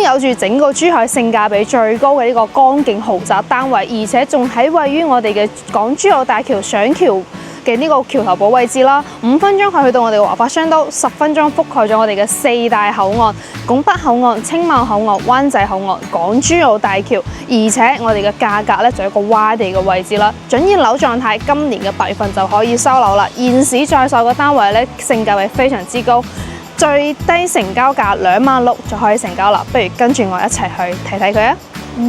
有住整個珠海性價比最高嘅呢個江景豪宅單位，而且仲喺位於我哋嘅港珠澳大橋上橋嘅呢個橋頭堡位置啦，5分鐘可以去到我哋嘅華發商都，10分鐘覆蓋咗我哋嘅4大口岸：拱北口岸、青茂口岸、灣仔口岸、港珠澳大橋，而且我哋嘅價格咧就有一個窪地嘅位置啦，準現樓狀態，今年嘅8月份就可以收樓啦。現市在售嘅單位咧性價比非常之高，最低成交價26000就可以成交啦。不如跟住我一齊去睇睇佢啊！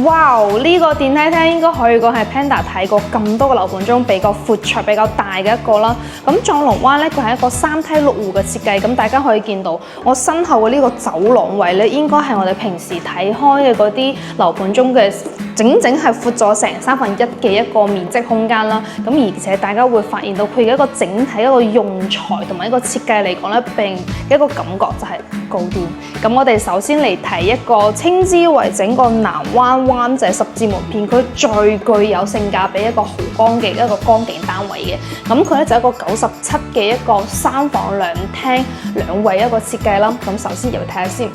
哇！呢個電梯廳應該可以講係 Panda 睇過咁多個樓盤中比較闊綽、比較大嘅一個啦。咁藏龍灣咧，佢係一個3梯6戶嘅設計。咁大家可以見到我身後嘅呢個走廊位咧，應該係我哋平時睇開嘅嗰啲樓盤中嘅整係闊咗成1/3嘅一個面積空間啦。咁而且大家會發現到佢嘅一個整體一個用材同埋一個設計嚟講咧，並一個感覺就係高端。咁我哋首先嚟睇一個稱之為整個南灣仔10字門片區最具有性價比一個豪光嘅一個江景單位嘅，咁佢咧就一個97嘅一個3房2廳2衛一個設計啦。咁首先入去睇下先，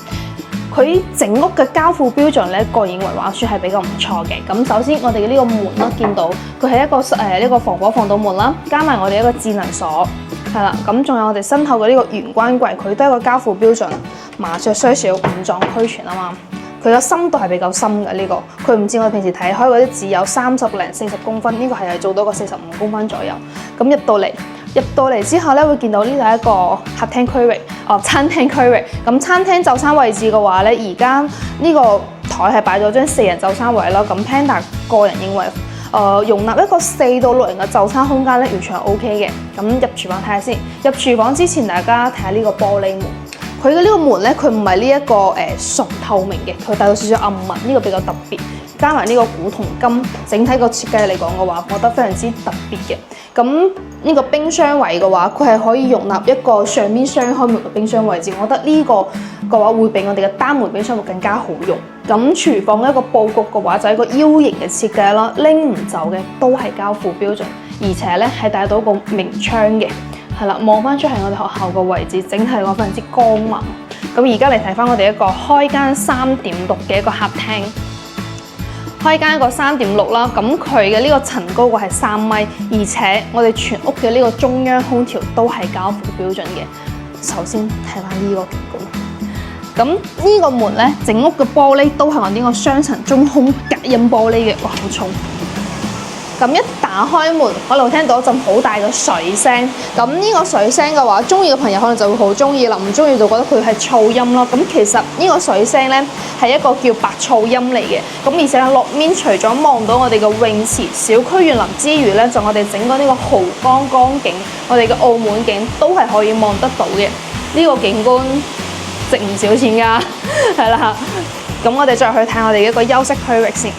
佢整屋嘅交付標準咧，個人認為話算係比較唔錯嘅。咁首先我哋嘅呢個門啦，見到佢係一個呢個防火防盜門啦，加埋我哋一個智能鎖，係啦。咁仲有我哋身後嘅呢個玄關櫃，佢都係一個交付標準，麻雀雖小五臟俱全啊嘛。佢個深度係比較深嘅呢個，佢唔似我哋平時睇開嗰啲只有30零40公分，呢個係做到個45公分左右。咁入到嚟之後咧，會見到呢度係一個客廳區域，餐廳區域。咁餐廳就餐位置嘅話咧，而家呢個台係擺咗張4人就餐位啦。咁 Panda 個人認為，容納一個4到6人嘅就餐空間咧，完全係 OK 嘅。咁入廚房睇下先，入廚房之前大家睇下呢個玻璃門。佢嘅呢個門咧，佢唔係呢一個純透明嘅，佢帶到少少暗紋，呢個比較特別。加埋呢個古銅金，整體個設計嚟講嘅話，我覺得非常之特別嘅。咁呢個冰箱位嘅話，佢係可以容納一個上面雙開門嘅冰箱位置，我覺得呢個嘅話會比我哋嘅單門冰箱會更加好用。咁廚房嘅一個佈局嘅話，就係一個 U 型嘅設計啦，拎唔走嘅都係交付標準，而且咧係帶到個明窗嘅。係啦，望翻出係我哋學校個位置，整體講非常之光猛。咁而家嚟睇翻我哋一個開間3.6嘅一個客廳，開間一個3.6啦。咁佢嘅呢個層高嘅係3米，而且我哋全屋嘅呢個中央空調都係交付標準嘅。首先睇翻呢個景觀，咁呢個門咧，整屋嘅玻璃都係我呢個雙層中空隔音玻璃嘅，哇，好重！咁一打開門，可能會聽到一陣好大嘅水聲。咁呢個水聲嘅話，中意嘅朋友可能就會好中意啦，唔中意就覺得佢係噪音咯。咁其實呢個水聲咧係一個叫白噪音嚟嘅。咁而且落面除咗望到我哋嘅泳池、小區園林之餘咧，就我哋整個呢個豪江江景，我哋嘅澳門景都係可以望得到嘅。呢個景觀值唔少錢㗎，係啦。咁我哋再去睇我哋一個休息區域先。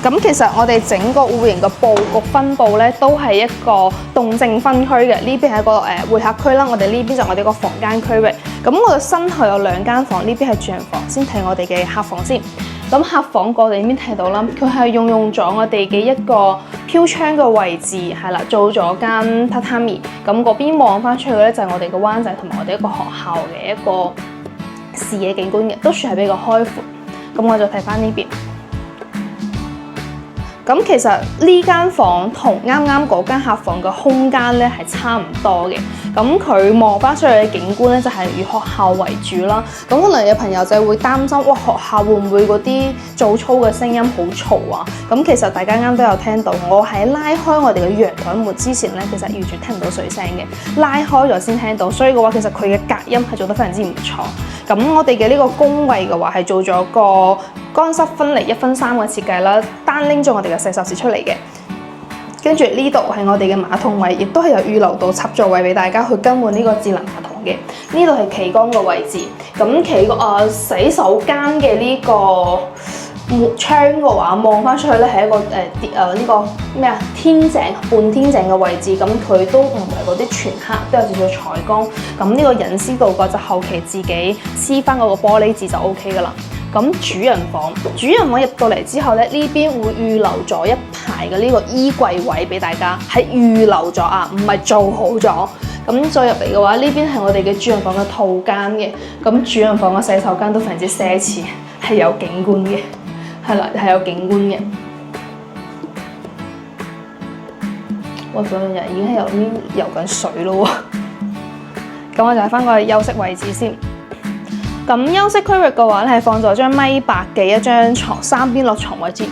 咁其實我哋整個戶型嘅佈局分佈咧，都係一個動靜分區嘅。呢邊係一個會客區啦，我哋呢邊就我哋個房間區域。咁我哋身後有2間房，呢邊係住人房。先睇我哋嘅客房先。咁客房我哋呢邊睇到啦，佢係用咗我哋嘅一個飄窗嘅位置，係啦，做咗間榻榻米。咁嗰邊望翻出去咧，就係我哋嘅灣仔同埋我哋一個學校嘅一個視野景觀嘅，都算係比較開闊。咁我就睇翻呢邊。咁其實呢間房同啱啱嗰間客房嘅空間咧係差唔多嘅。咁佢望翻出去嘅景觀咧就係以學校為主啦。咁可能有朋友就會擔心，哇，學校會唔會嗰啲做操嘅聲音好嘈啊？咁其實大家啱都有聽到，我喺拉開我哋嘅陽台門之前咧，其實完全聽唔到水聲嘅，拉開咗先聽到。所以嘅話，其實佢嘅隔音係做得非常之唔錯。咁我哋嘅呢個工位嘅話係做咗個乾濕分離1分3嘅設計啦，單拎咗我哋嘅洗手池出嚟嘅。跟住呢度係我哋嘅馬桶位，亦都係有預留到插座位俾大家去更換呢個智能馬桶嘅。呢度係企缸嘅位置，咁洗手間嘅呢個窗嘅話，望翻出去咧係一個呢個咩啊天井半天井嘅位置，咁佢都唔係嗰啲全黑，都有少少彩光。咁呢個隱私度嘅就後期自己黐翻嗰個玻璃紙就 OK 噶啦。咁主人房入到嚟之後咧，呢邊會預留咗一排嘅呢個衣櫃位俾大家，係預留咗啊，唔係做好咗。咁再入嚟嘅話，呢邊係我哋嘅主人房嘅套間嘅。咁主人房嘅洗手間都非常之奢侈，係有景觀嘅，係啦，係有景觀嘅。我嗰兩日已經喺入邊游緊水咯喎。咁我就睇翻個休息位置先。咁休息區域嘅話咧，係放咗張1.8米嘅一張床，3邊落床位置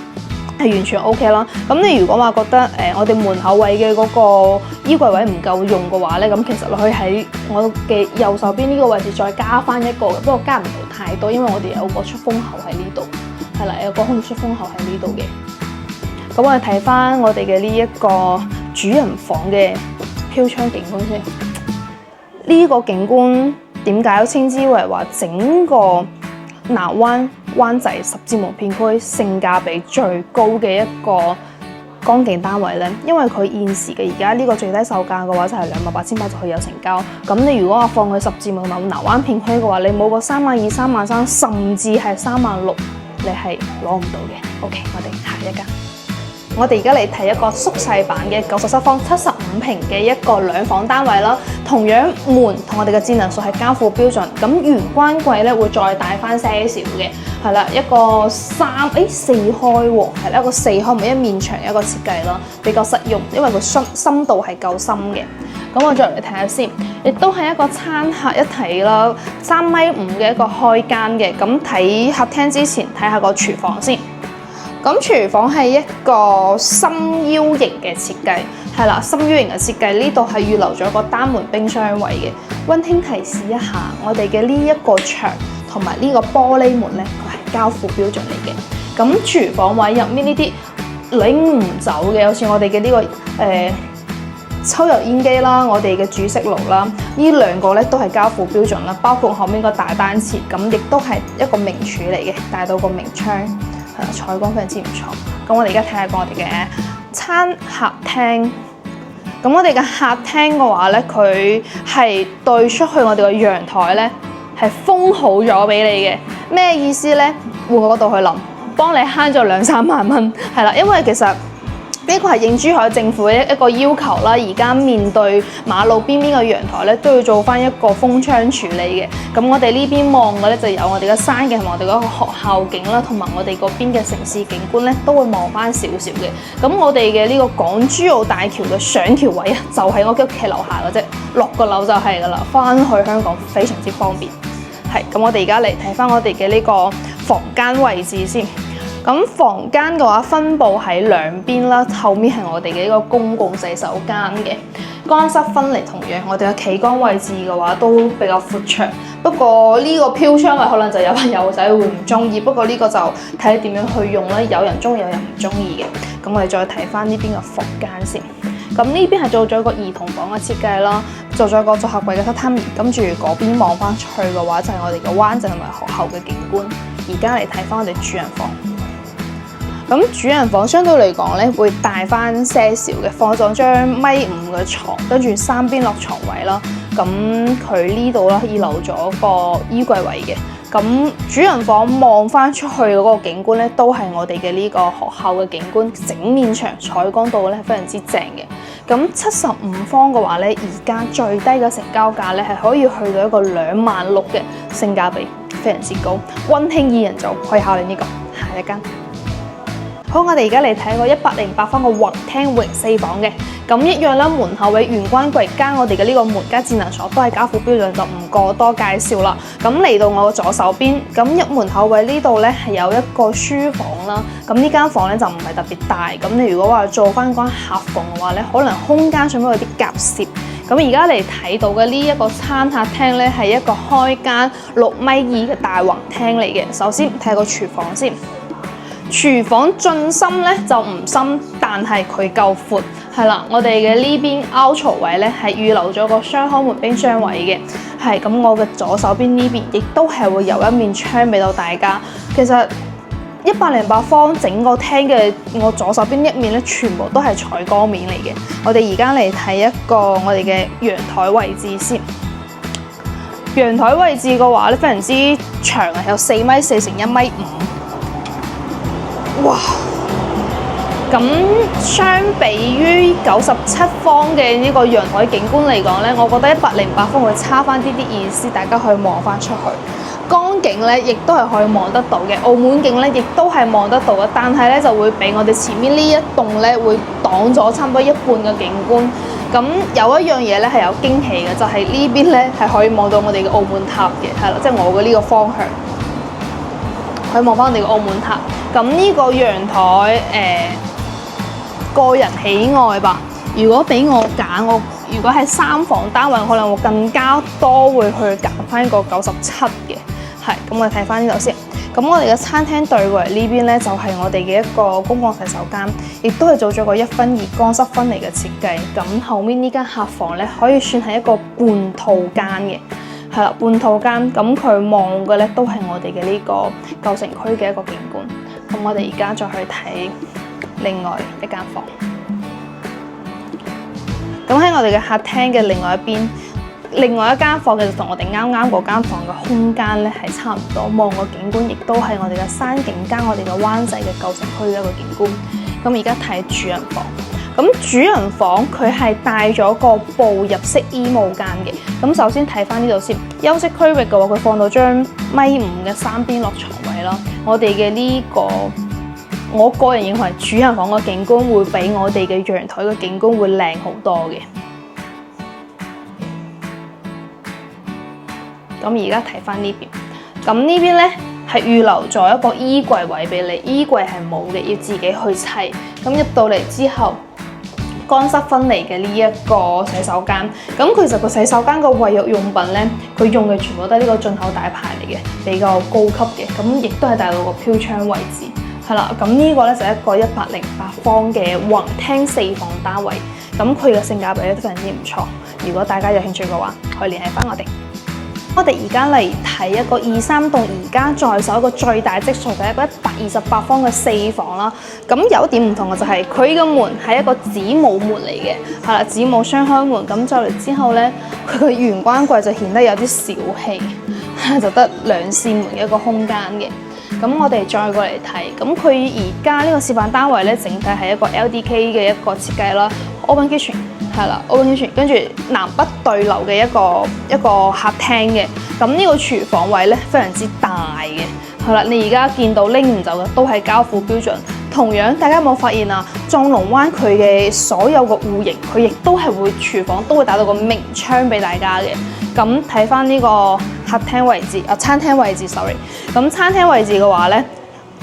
係完全 OK 啦。咁你如果話覺得我哋門口位嘅嗰個衣櫃位唔夠用嘅話咧，咁其實你可以喺我嘅右手邊呢個位置再加翻一個，不過加唔到太多，因為我哋有個出風口喺呢度，係啦，有個空出風口喺呢度嘅。咁我哋睇翻我哋嘅呢一個主人房嘅飄窗景觀先。呢個景觀點解稱之為話整個南灣灣仔十字門片區性價比最高嘅一個江景單位呢？因為佢現時嘅而家呢個最低售價嘅話就係28,800就可以有成交。咁你如果話放去十字門南灣片區嘅話，你冇個32,000、33,000，甚至係36,000，你係攞唔到嘅。OK， 我哋下一間。我哋而家嚟睇一個縮細版嘅97方75平嘅一個2房單位啦。同樣門同我哋嘅智能鎖係交付標準，咁玄關櫃咧會再大翻些少嘅，係啦，一個4開喎，係啦，一個4開，唔係一面牆一個設計啦，比較實用，因為個深度係夠深嘅。咁我再嚟睇下先，亦都係一個餐客一體啦，3.5米嘅一個開間嘅。咁睇客廳之前睇下個廚房先。咁廚房係一個深腰型嘅設計，係啦，深腰型嘅設計，呢度係預留咗個單門冰箱位嘅。溫馨提示一下，我哋嘅呢一個牆同埋呢個玻璃門咧，佢係交付標準嚟嘅。咁廚房位入面呢啲拎唔走嘅，好似我哋嘅呢個抽油煙機啦，我哋嘅煮食爐啦，呢2個咧都係交付標準啦，包括後面個大單廁，咁亦都係一個明柱嚟嘅，帶到個明窗。採光非常之唔錯。咁我哋而家睇下我哋嘅餐客廳。咁我哋嘅客廳嘅話咧，佢係對出去我哋嘅陽台咧，係封好咗俾你嘅。咩意思咧？換個角度去諗，幫你慳咗2-3萬蚊，係啦。因為其實呢個係應珠海政府嘅一個要求啦。而家面對馬路邊嘅陽台咧，都要做翻一個封窗處理嘅。咁我哋呢邊望嘅咧就有我哋嘅山景同埋我哋嗰個學校景啦，同埋我哋嗰邊嘅城市景觀咧，都會望翻少少嘅。咁我哋嘅呢個港珠澳大橋嘅上橋位啊，就喺我嘅屋企樓下嘅啫，落個樓就係噶啦，翻去香港非常之方便。係，咁我哋而家嚟睇翻我哋嘅呢個房間位置先。咁房間嘅話分佈喺兩邊啦，後面係我哋嘅一個公共洗手間嘅，乾濕分離。同樣我哋嘅企缸位置嘅話都比較闊長，不過呢個飄窗位可能就有朋友仔會唔中意，不過呢個就睇你點樣去用啦，有人中意有人唔中意嘅。咁我哋再睇翻呢邊嘅房間先。咁呢邊係做咗一個兒童房嘅設計啦，做咗個組合櫃嘅榻榻米，跟住嗰邊望翻出去嘅話就係我哋嘅灣仔同埋學校嘅景觀。而家嚟睇翻我哋主人房。咁主人房相對嚟講咧，會大翻些少嘅，放咗張1.5米嘅床，跟住3邊落床位啦。咁佢呢度啦，預留咗個衣櫃位嘅。咁主人房望翻出去嗰個景觀咧，都係我哋嘅呢個學校嘅景觀，整面牆採光度咧係非常之正嘅。咁75方嘅話咧，而家最低嘅成交價咧係可以去到一個26,000嘅，性價比非常之高，溫馨2人組可以考慮呢個。下一間。好，我哋而家嚟睇個108方嘅雲廳戶型4房嘅，咁一樣啦，門口位玄關櫃加我哋嘅呢個門加智能鎖都係交付標準，就唔過多介紹啦。咁嚟到我嘅左手邊，咁入門口位呢度咧係有一個書房啦。咁呢間房咧就唔係特別大，咁你如果話做翻間客房嘅話咧，可能空間上面有啲夾攝。咁而家嚟睇到嘅呢一個餐客廳咧係一個開間6.2米嘅大橫廳嚟嘅。首先睇下個廚房先。廚房進深咧就唔深，但係佢夠闊，係啦。我哋嘅呢邊凹槽位咧係預留咗個雙開門冰箱位嘅，係咁。我嘅左手邊呢邊亦都係會有一面窗俾到大家。其實108方整個廳嘅我左手邊一面咧，全部都係採光面嚟嘅。我哋而家嚟睇一個我哋嘅陽台位置先。陽台位置嘅話咧，非常之長啊，有4.4米乘1.5米。哇！咁相比於97方嘅呢個陽台景觀嚟講咧，我覺得108方會差翻啲意思，大家可以望翻出去。江景咧，亦都係可以望得到嘅，澳門景咧，亦都係望得到嘅，但係咧就會比我哋前面呢一棟咧會擋咗差唔多一半嘅景觀。咁有一樣嘢咧係有驚喜嘅，就係呢邊咧係可以望到我哋嘅澳門塔嘅，係啦，即係我嘅呢個方向可以望翻我哋嘅澳門塔。咁呢個陽台個人喜愛吧。如果俾我揀，我如果係3房單位，可能我更加多會去揀翻個97嘅。係，咁我哋睇翻呢度先。咁我哋嘅餐廳對過嚟呢邊咧，就係我哋嘅一個公共洗手間，亦都係做咗個1分2乾濕分離嘅設計。咁後面呢間客房咧，可以算係一個半套間嘅，係啦，半套間。咁佢望嘅咧都係我哋嘅呢個舊城區嘅一個景觀。咁我哋而家再去睇另外一間房。咁喺我哋嘅客廳嘅另外一邊。另外一間房其實同我哋啱啱嗰間房嘅空間咧係差唔多，望個景觀亦都係我哋嘅山景加我哋嘅灣仔嘅舊城區嘅一個景觀。咁而家睇主人房，咁主人房佢係帶咗個步入式衣帽間嘅。咁首先睇翻呢度先，休息區域嘅話，佢放到張1.5米嘅3邊落床位啦。我哋嘅呢個，我個人認為主人房嘅景觀會比我哋嘅陽台嘅景觀會靚好多嘅。咁而家睇翻呢邊，咁呢邊咧係預留咗一個衣櫃位俾你，衣櫃係冇嘅，要自己去砌。咁入到嚟之後，乾濕分離嘅呢一個洗手間，咁其實個洗手間個衛浴用品咧，佢用嘅全部都係呢個進口大牌嚟嘅，比較高級嘅，咁亦都係帶到個飄窗位置，係啦。咁呢個咧就係一個108方嘅橫廳4房單位，咁佢嘅性價比咧都非常之唔錯。如果大家有興趣嘅話，可以聯繫翻我哋。我哋而家嚟睇一個23棟而家在手一個最大積數嘅一個128方嘅4房啦。咁有點唔同嘅就係佢嘅門係一個子母門嚟嘅，係啦，子母雙開門。咁就嚟之後咧，佢嘅玄關櫃就顯得有啲小氣，就得2扇門嘅一個空間嘅。咁我哋再過嚟睇，咁佢而家呢個示範單位咧，整體係一個 LDK 嘅一個設計啦 ，Open Kitchen。係啦 ，open kitchen， 跟住南北對流嘅一個客廳嘅。咁呢個廚房位咧非常之大嘅。係啦，你而家見到拎唔走嘅都係交付標準。同樣，大家有冇發現啊？藏龍灣佢嘅所有個戶型，佢亦都係會廚房都會打到個明窗俾大家嘅。咁睇翻呢個客廳位置餐廳位置 ，sorry。咁餐廳位置嘅話咧，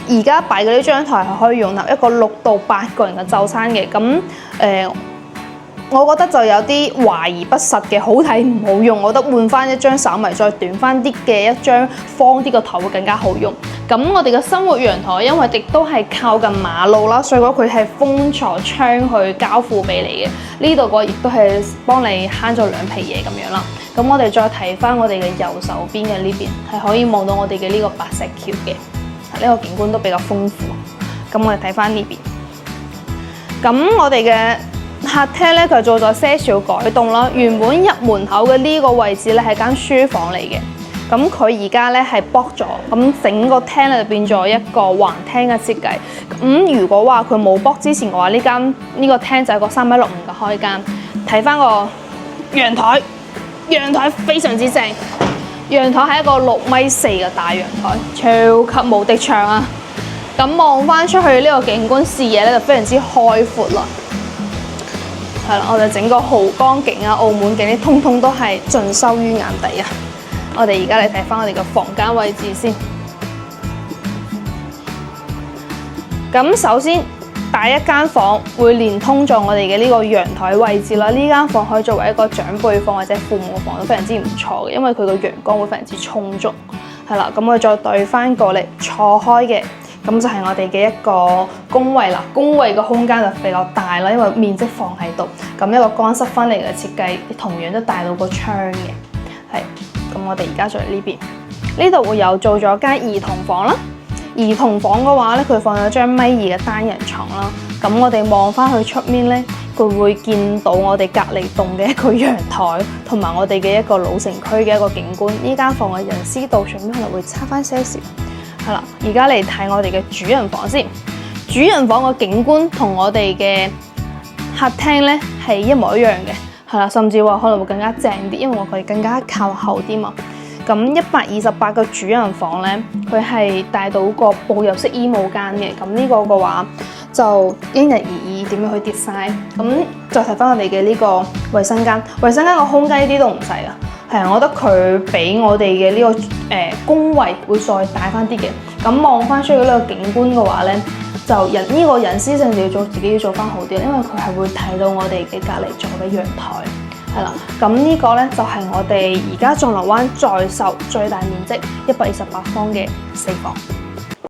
而家擺嘅呢張台係可以容納一個6到8個人嘅就餐嘅。咁我覺得就有啲華而不實嘅，好睇唔好用。我覺得換翻一張稍微再短翻啲嘅一張方啲個台會更加好用。咁我哋嘅生活陽台，因為亦都係靠近馬路啦，所以講佢係封咗窗去交付俾你嘅。呢度個亦都係幫你慳咗2皮嘢咁樣啦。咁我哋再睇翻我哋嘅右手邊嘅呢邊，係可以望到我哋嘅呢個白石橋嘅，呢個景觀都比較豐富。咁我哋睇翻呢邊，咁我哋嘅客廳咧，佢做咗些少改動啦。原本入門口嘅呢個位置咧係間書房嚟嘅，咁佢而家咧係剝咗，咁整個廳咧就變咗一個橫廳嘅設計。咁如果話佢冇剝之前嘅話，呢個廳就係個3.65米嘅開間。睇翻個陽台，陽台非常之正，陽台係一個6.4米嘅大陽台，超級無敵長啊！咁望翻出去呢個景觀視野咧就非常之開闊啦。係啦，我哋整個濠江景啊、澳門景啲，通通都係盡收於眼底啊！我哋而家嚟睇翻我哋嘅房間位置先。咁首先，第一間房會連通咗我哋嘅呢個陽台位置啦。呢間房可以作為一個長輩房或者父母房，都非常之唔錯嘅，因為佢個陽光會非常之充足。係啦，咁我哋再對翻過嚟錯開嘅。咁就係我哋嘅一個工位啦，工位嘅空間就比較大啦，因為面積放喺度。咁一個乾濕分離嘅設計，同樣都帶到個窗嘅。係，咁我哋而家再嚟呢邊，呢度會有做咗間兒童房啦。兒童房嘅話咧，佢放咗張1.2米嘅單人床啦。咁我哋望翻去出面咧，佢會見到我哋隔離棟嘅一個陽台，同埋我哋嘅一個老城區嘅一個景觀。呢間房嘅人私度上面可能會差翻些少。係啦，而家嚟睇我哋嘅主人房先。主人房個景觀同我哋嘅客廳咧係一模一樣嘅，係啦，甚至話可能會更加正啲，因為我佢更加靠後啲嘛。咁128個主人房咧，佢係帶到個步入式衣帽間嘅。咁呢個嘅話就因人而異點樣去 design。咁再睇翻我哋嘅呢個衞生間，衞生間個空間一啲都唔細啊。係啊，我覺得佢比我哋嘅呢個工位會再大翻啲嘅。咁望翻出去呢個景觀嘅話咧，就呢個隱私性就要自己要做翻好啲，因為佢係會睇到我哋嘅隔離座嘅陽台。係啦，咁呢個咧就係我哋而家仲樓灣在售最大面積128方嘅4房。